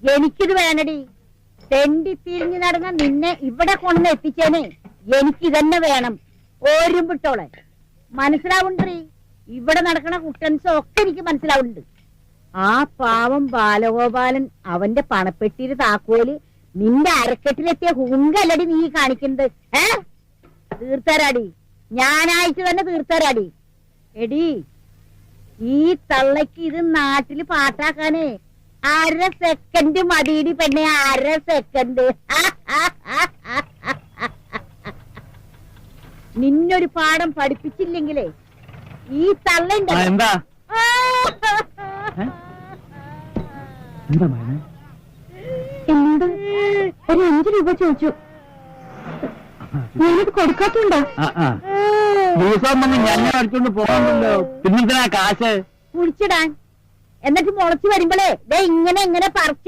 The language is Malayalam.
എനിക്കിത് വേണടി. തെണ്ടി തിരിഞ്ഞു നടന്ന നിന്നെ ഇവിടെ കൊണ്ടു എത്തിച്ചേനെ എനിക്കിതന്നെ വേണം. ഓരും വിട്ടോളെ. മനസ്സിലാവുണ്ടീ? ഇവിടെ നടക്കണ കുട്ടൻസും ഒക്കെ എനിക്ക് മനസ്സിലാവുന്നുണ്ട്. ആ പാവം ബാലഗോപാലൻ അവന്റെ പണപ്പെട്ടിയുടെ താക്കോല് നിന്റെ അരക്കെട്ടിലെത്തിയ ഹുങ്കല്ലടി നീ കാണിക്കുന്നത്. തീർത്തരാടി, ഞാനായിട്ട് തന്നെ തീർത്തരാടി. എടി, ഈ തള്ളക്ക് ഇത് നാട്ടില് പാട്ടാക്കാനേ 1/2 സെക്കൻഡ് മതിയിടി പെണ്ണെ, 1/2 സെക്കൻഡ്. നിന്നൊരു പാഠം പഠിപ്പിച്ചില്ലെങ്കിലേ ഈ തള്ളന്റെ എന്താ 5 രൂപ ചോദിച്ചു. ഞാനത് കൊടുക്കാത്തുണ്ടോ? ഞാൻ അടിച്ചോണ്ട് പോകാമല്ലോ. പിന്നെന്തിനാ കാശ്? കുഴിച്ചിടാൻ. എന്നിട്ട് മുളച്ചു വരുമ്പോഴേ ഇങ്ങനെ പറിച്ച്